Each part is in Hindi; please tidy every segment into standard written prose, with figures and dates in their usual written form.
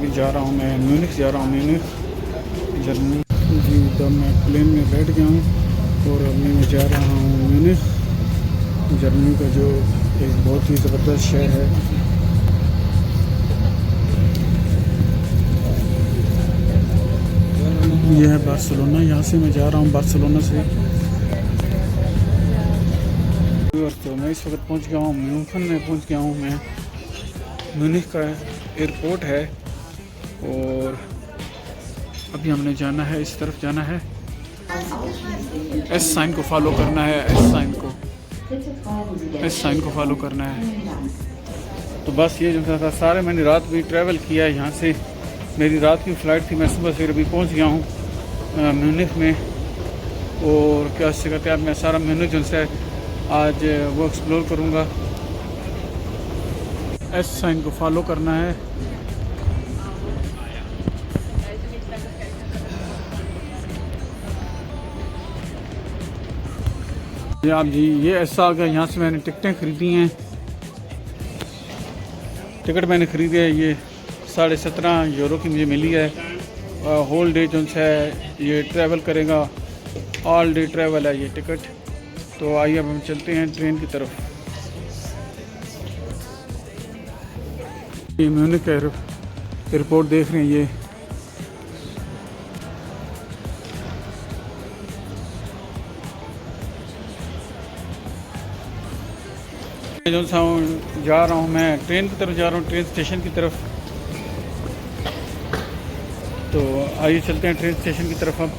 अभी जा रहा हूँ, मैं म्यूनिख जा रहा हूँ, म्यूनिख जर्मनी जी। तो मैं प्लेन में बैठ गया हूँ और अभी मैं जा रहा हूँ म्यूनिख जर्मनी का, जो एक बहुत ही ज़बरदस्त शहर है। यह है बार्सिलोना, यहाँ से मैं जा रहा हूँ बार्सिलोना से। तो मैं इस वक्त पहुँच गया हूँ म्यूनिख में, पहुँच गया हूँ मैं। म्यूनिख का एयरपोर्ट है और अभी हमने जाना है, इस तरफ जाना है, एस साइन को फॉलो करना है, एस साइन को फॉलो करना है। तो बस ये जो था सारे मैंने रात में ट्रैवल किया है यहाँ से। मेरी रात की फ़्लाइट थी, मैं सुबह फिर अभी पहुँच गया हूँ म्यूनिख में। और क्या से कहते हैं, मैं सारा म्यूनिख जो है आज वो एक्सप्लोर करूँगा। एस साइन को फॉलो करना है। आप जी, ये ऐसा आ गया, यहाँ से मैंने टिकटें ख़रीदी हैं। टिकट मैंने ख़रीदी है, ये 17.5 यूरो की मुझे मिली है। होल डे जो है ये ट्रैवल करेगा, ऑल डे ट्रैवल है ये टिकट। तो आइए अब हम चलते हैं ट्रेन की तरफ। ये म्यूनिख एयरपोर्ट देख रहे हैं, ये जो सा जा रहा हूँ मैं ट्रेन की तरफ, जा रहा हूँ ट्रेन स्टेशन की तरफ। तो आइए चलते हैं ट्रेन स्टेशन की तरफ अब।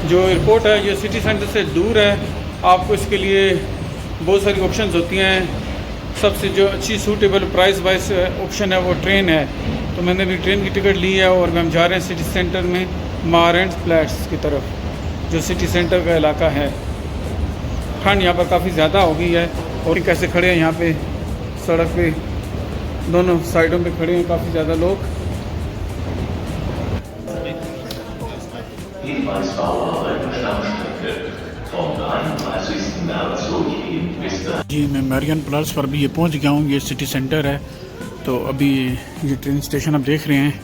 जो एयरपोर्ट है ये सिटी सेंटर से दूर है, आपको इसके लिए बहुत सारी ऑप्शंस होती हैं। सबसे जो अच्छी सूटेबल प्राइस वाइज ऑप्शन है वो ट्रेन है। तो मैंने भी ट्रेन की टिकट ली है और हम जा रहे हैं सिटी सेंटर में मारेंट्स की तरफ, जो सिटी सेंटर का इलाका है। ठंड यहाँ पर काफ़ी ज़्यादा हो गई है और कैसे खड़े हैं यहाँ पे सड़क पे, दोनों साइडों पे खड़े हैं काफ़ी ज़्यादा लोग। जी मैं मैरियन प्लास पर भी ये पहुंच गया हूँ, ये सिटी सेंटर है। तो अभी ये ट्रेन स्टेशन आप देख रहे हैं।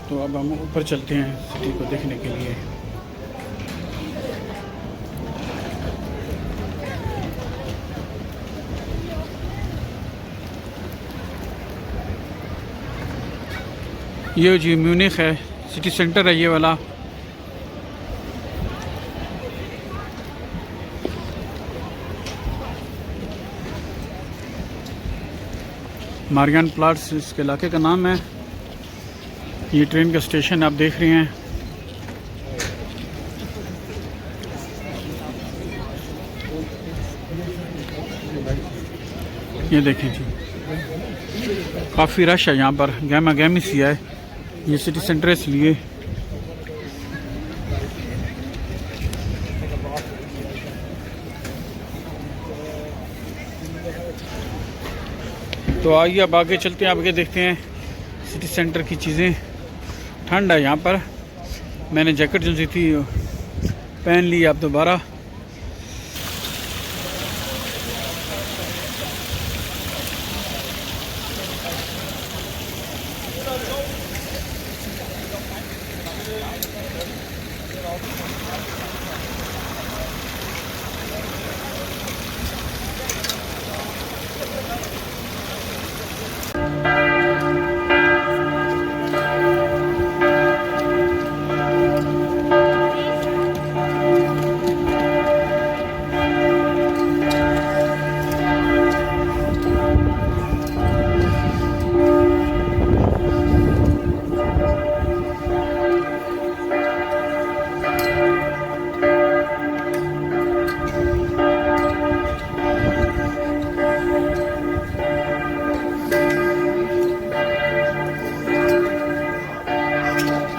तो अब हम ऊपर चलते हैं सिटी को देखने के लिए। ये जी म्यूनिख है, सिटी सेंटर है ये वाला। मारियन प्लाट्स इसके इलाके का नाम है। ये ट्रेन का स्टेशन आप देख रहे हैं। ये देखें जी, काफ़ी रश है यहाँ पर, गहमा गहमी सी है। ये सिटी सेंटर है इसलिए। तो आइए अब आगे चलते हैं, आगे देखते हैं सिटी सेंटर की चीज़ें। ठंड है यहाँ पर, मैंने जैकेट जो सी थी पहन ली अब दोबारा।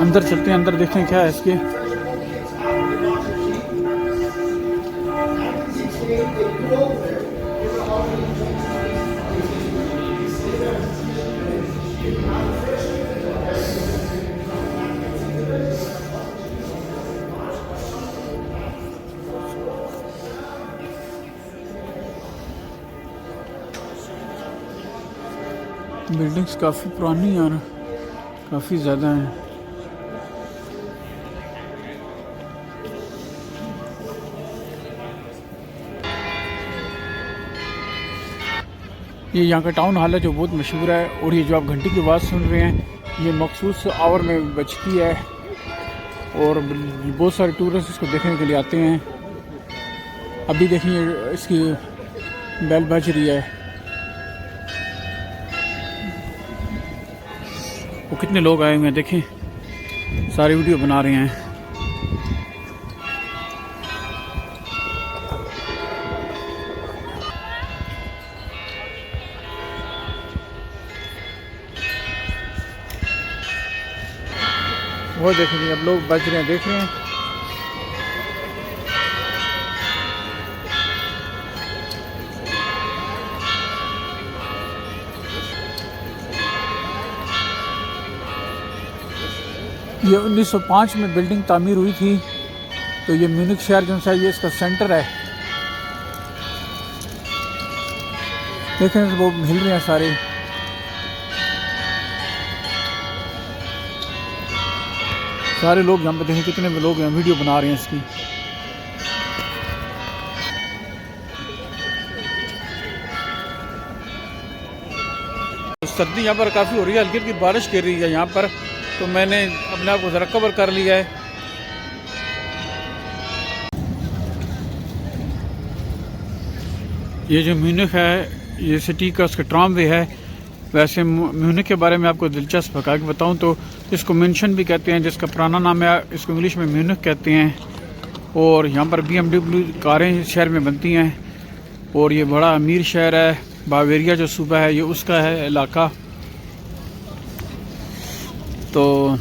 अंदर चलते हैं, अंदर देखें क्या है इसके। बिल्डिंग्स काफ़ी पुरानी और काफ़ी ज़्यादा हैं। ये यहाँ का टाउन हॉल है जो बहुत मशहूर है, और ये जो आप घंटी की आवाज़ सुन रहे हैं ये मखसूस आवर में बजती है, और बहुत सारे टूरिस्ट इसको देखने के लिए आते हैं। अभी देखिए इसकी बेल बज रही है। वो कितने लोग आए हुए हैं देखें, सारी वीडियो बना रहे हैं। वो देखेंगे अब लोग बज रहे हैं, देख रहे हैं। ये 1905 में बिल्डिंग तामीर हुई थी। तो ये म्यूनिख शहर जो है ये इसका सेंटर है। देखें वो हिल रहे हैं सारे। सारे लोग यहाँ पे देखें कितने लोग हैं, वीडियो बना रहे हैं इसकी। सर्दी यहाँ पर काफ़ी हो रही है, हल्की हल्की बारिश गिर रही है यहाँ पर, तो मैंने अपने आप को ज़रा कवर कर लिया है। ये जो म्यूनिख है ये सिटी का उसका ट्राम वे है। वैसे म्यूनिख के बारे में आपको दिलचस्प हक़ बताऊं तो इसको मेंशन भी कहते हैं, जिसका पुराना नाम है, इसको इंग्लिश में म्यूनिख कहते हैं। और यहाँ पर BMW कारें शहर में बनती हैं, और ये बड़ा अमीर शहर है। बावेरिया जो सूबा है ये उसका है इलाका। तो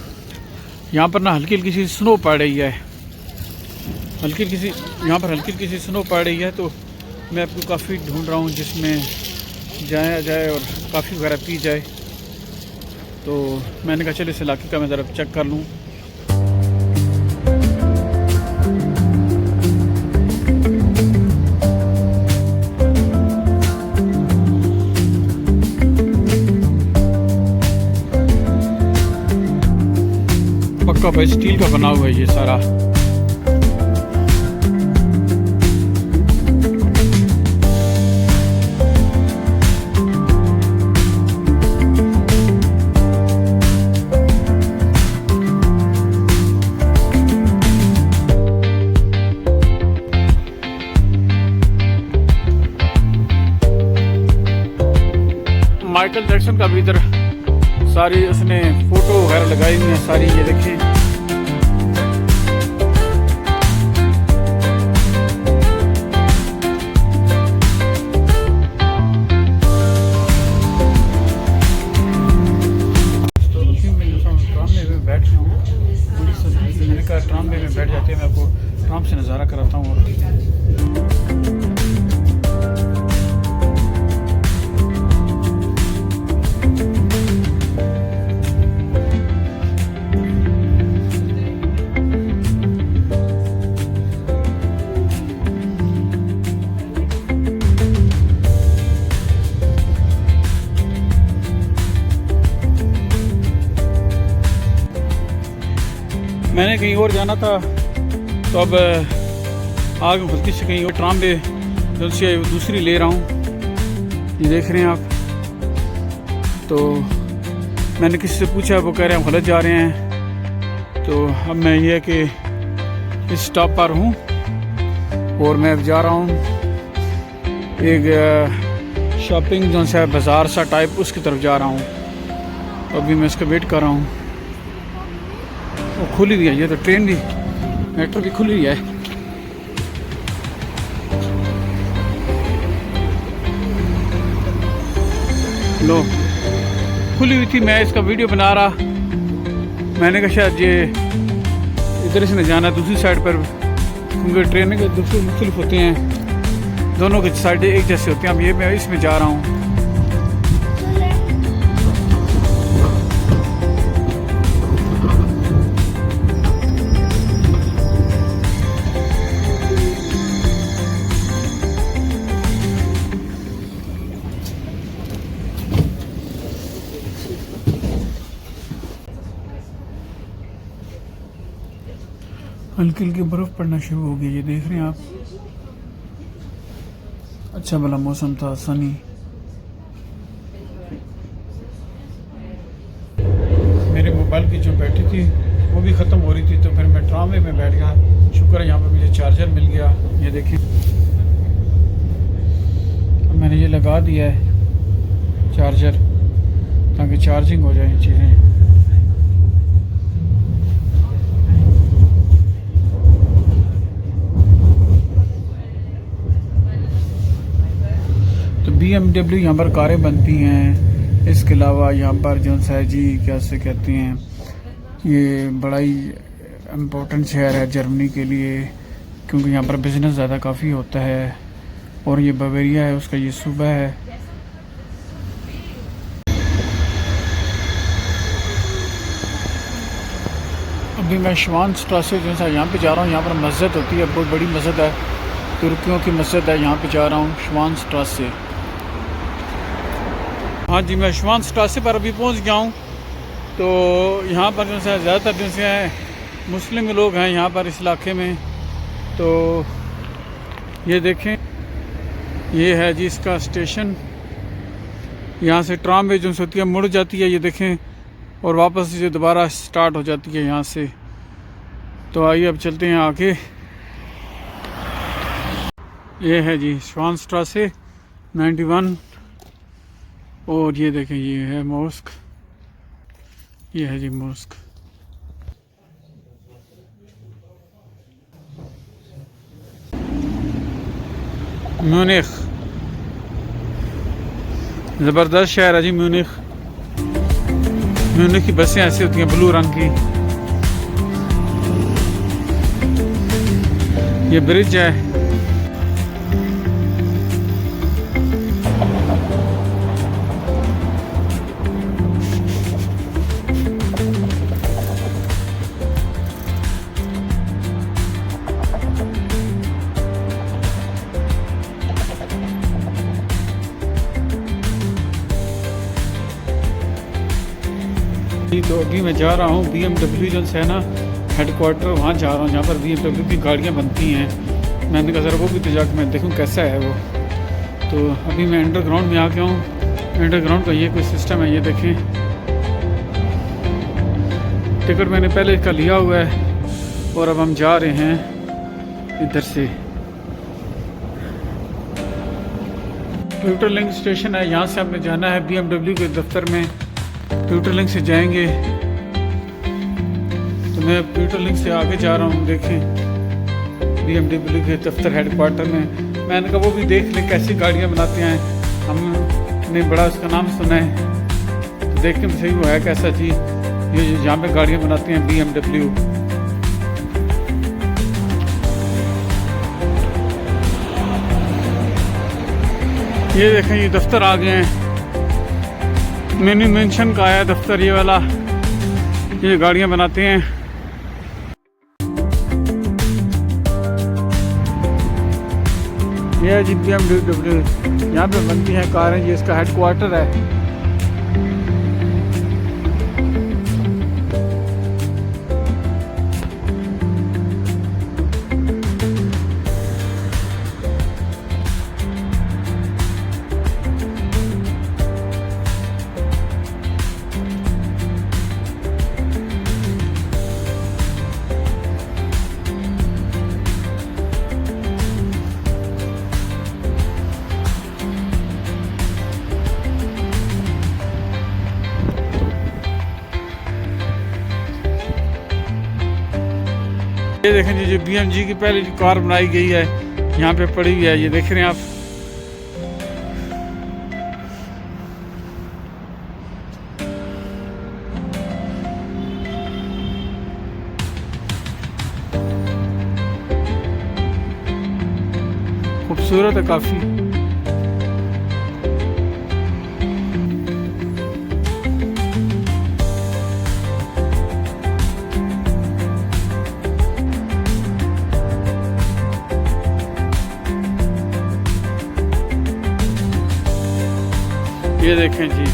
यहाँ पर ना हल्की हल्की सी स्नो पड़ रही है, हल्की हल्की सी यहाँ पर हल्की हल्की सी स्नो पड़ रही है। तो मैं आपको काफ़ी ढूंढ रहा हूँ जिसमें जाया जाए और काफ़ी वगैरह पी जाए। तो मैंने कहा चलो इस इलाके का मैं ज़रा चेक कर लूँ। पक्का भाई स्टील का बना हुआ है ये सारा। माइकल जैक्सन का भी इधर सारी उसने फोटो वगैरह लगाई हुई हैं सारी, ये देखिए। मैंने कहा ट्राम में बैठ जाते हैं, मैं आपको ट्राम से नज़ारा कराता हूँ। मैंने कहीं और जाना था, तो अब आगे गलती से कहीं और ट्राम पे से दूसरी ले रहा हूँ। ये देख रहे हैं आप। तो मैंने किसी से पूछा, वो कह रहे हैं हम गलत जा रहे हैं। तो अब मैं ये कि इस स्टॉप पर हूँ और मैं जा रहा हूँ एक शॉपिंग जो सा बाज़ार सा टाइप उसकी तरफ जा रहा हूँ। तो अभी मैं इसका वेट कर रहा हूँ। वो खुली हुई है, ये तो ट्रेन भी, मेट्रो भी खुली हुई है। लो खुली हुई थी, मैं इसका वीडियो बना रहा। मैंने कहा शायद ये इधर से न जाना दूसरी साइड पर, क्योंकि ट्रेन के दूसरे मुख्तलिफ होते हैं, दोनों की साइड एक जैसे होते हैं। अब ये मैं इसमें जा रहा हूँ। हल्की हल्की बर्फ़ पड़ना शुरू हो गई, ये देख रहे हैं आप। अच्छा भला मौसम था, सनी। मेरे मोबाइल की जो बैटरी थी वो भी ख़त्म हो रही थी, तो फिर मैं ट्रामे में बैठ गया। शुक्र है यहाँ पर मुझे चार्जर मिल गया। ये देखें, अब मैंने ये लगा दिया है चार्जर, ताकि चार्जिंग हो जाए चीज़ें। तो BMW यहाँ पर कारें बनती हैं। इसके अलावा यहाँ पर जो है जी क्या से कहते हैं, ये बड़ा ही इम्पोर्टेंट शहर है जर्मनी के लिए, क्योंकि यहाँ पर बिज़नेस ज़्यादा काफ़ी होता है। और ये बवेरिया है, उसका ये सूबा है। अभी मैं श्वानस्ट्रासे जो है यहाँ पे जा रहा हूँ। यहाँ पर मस्जिद होती है, बहुत बड़ी मस्जिद है, तुर्कियों की मस्जिद है। यहाँ पे जा रहा हूँ श्वानस्ट्रासे। हाँ जी, मैं श्वानस्ट्रासे पर अभी पहुँच गया हूँ। तो यहाँ पर जो है ज़्यादातर जो है मुस्लिम लोग हैं यहाँ पर इस इलाके में। तो ये देखें, ये है जी इसका स्टेशन। यहाँ से ट्राम जो होती है मुड़ जाती है, ये देखें, और वापस से दोबारा स्टार्ट हो जाती है यहाँ से। तो आइए अब चलते हैं आगे। ये है जी श्वानस्ट्रासे 91। और ये देखें, ये है मॉस्क। ये है जी मॉस्क। म्यूनिख, ज़बरदस्त शहर है जी म्यूनिख। म्यूनिख की बसें ऐसी होती हैं ब्लू रंग की। ये ब्रिज है। तो अभी मैं जा रहा हूँ BMW जो है ना हेडक्वार्टर, वहाँ जा रहा हूँ जहाँ पर BMW की गाड़ियाँ बनती हैं। मैंने कहा ज़रा वो भी तो जाकर मैं देखूँ कैसा है वो। तो अभी मैं अंडरग्राउंड में आ गया हूँ। अंडरग्राउंड का ये कोई सिस्टम है, ये देखें। टिकट मैंने पहले इसका लिया हुआ है और अब हम जा रहे हैं इधर से। फ्यूचर लिंक स्टेशन है, यहाँ से हमने जाना है BMW के दफ्तर में। फ्यूचर लिंक से जाएंगे। तो मैं फ्यूचर लिंक से आगे जा रहा हूँ। देखें BMW के दफ्तर हेडक्वार्टर में। मैंने कहा वो भी देख लें कैसी गाड़ियाँ बनाते हैं, हमने बड़ा उसका नाम सुना है। तो देख के सही हुआ है कैसा जी, ये जहाँ पे गाड़ियाँ बनाते हैं BMW। ये देखें, ये दफ्तर आ गए हैं। मैंने मेंशन का आया दफ्तर ये वाला, ये गाड़ियाँ बनाते हैं। ये है जी BMW, यहाँ पे बनती हैं कारें। ये इसका हेडक्वार्टर है। ये देखें जी, जो BMG की पहले जो कार बनाई गई है यहाँ पे पड़ी हुई है, ये देख रहे हैं आप। खूबसूरत है काफ़ी। ये देखें जी,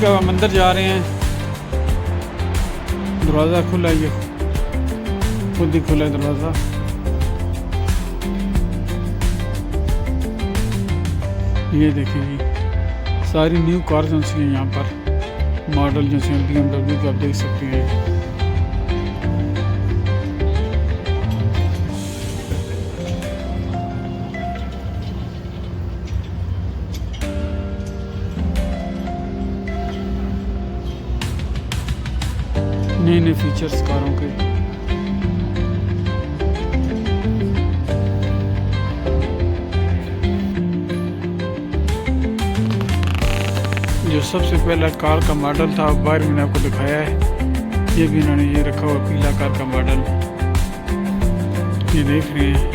के अब हम अंदर जा रहे हैं। दरवाज़ा खुला है, ये खुद ही खुला है दरवाज़ा। ये देखें जी, सारी न्यू कार्स जो हैं यहाँ पर, मॉडल जो हैं BMW के आप देख सकते हैं। नए नए फीचर्स कारों के। जो सबसे पहला कार का मॉडल था बाहर मैंने आपको दिखाया है, ये भी इन्होंने ये रखा हुआ पीला कार का मॉडल, ये देख रहे हैं।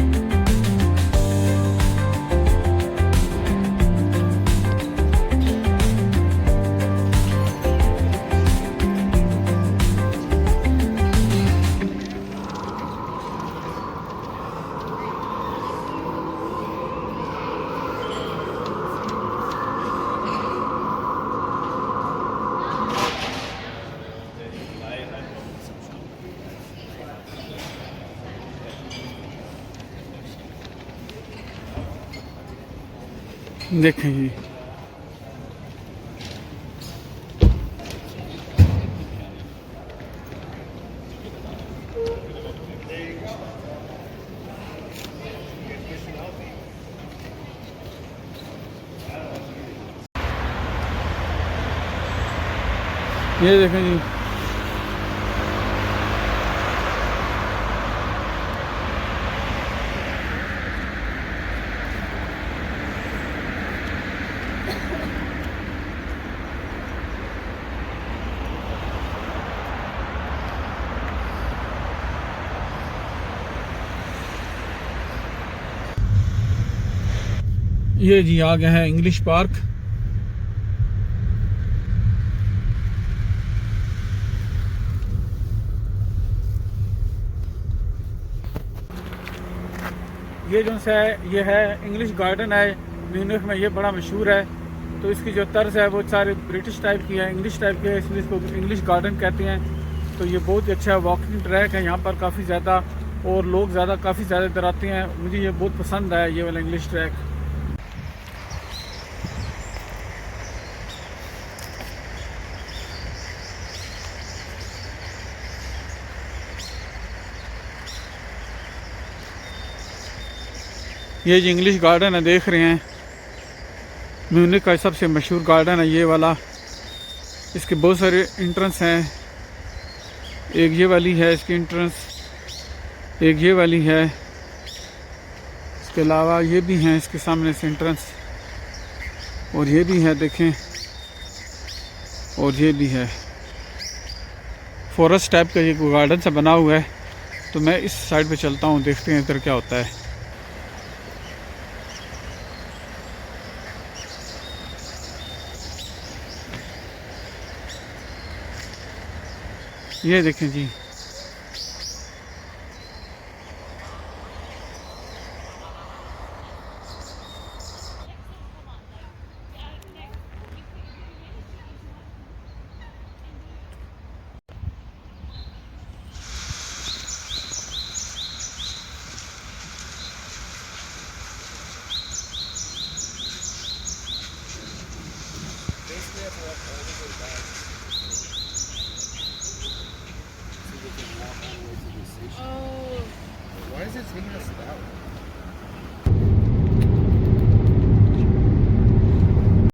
देखें जी, ये देखें जी, ये जी आ गया है इंग्लिश पार्क। ये जो है ये है इंग्लिश गार्डन है, म्यूनिख में ये बड़ा मशहूर है। तो इसकी जो तर्ज है वो सारे ब्रिटिश टाइप की है, इंग्लिश टाइप की है, इसलिए इसको इंग्लिश गार्डन कहते हैं। तो ये बहुत ही अच्छा वॉकिंग ट्रैक है यहाँ पर काफ़ी ज़्यादा, और लोग काफ़ी ज़्यादा इधर आते हैं। मुझे ये बहुत पसंद है ये वाला इंग्लिश ट्रैक। ये जी इंग्लिश गार्डन है, देख रहे हैं, म्यूनिख का सबसे मशहूर गार्डन है ये वाला। इसके बहुत सारे एंट्रेंस हैं, एक ये वाली है इसकी एंट्रेंस, एक ये वाली है, इसके अलावा ये भी हैं इसके सामने से एंट्रेंस, और ये भी है देखें, और ये भी है। फॉरेस्ट टाइप का ये गार्डन सा बना हुआ है। तो मैं इस साइड पे चलता हूँ, देखते हैं इधर क्या होता है। ये देखें जी, Why is it taking us that way?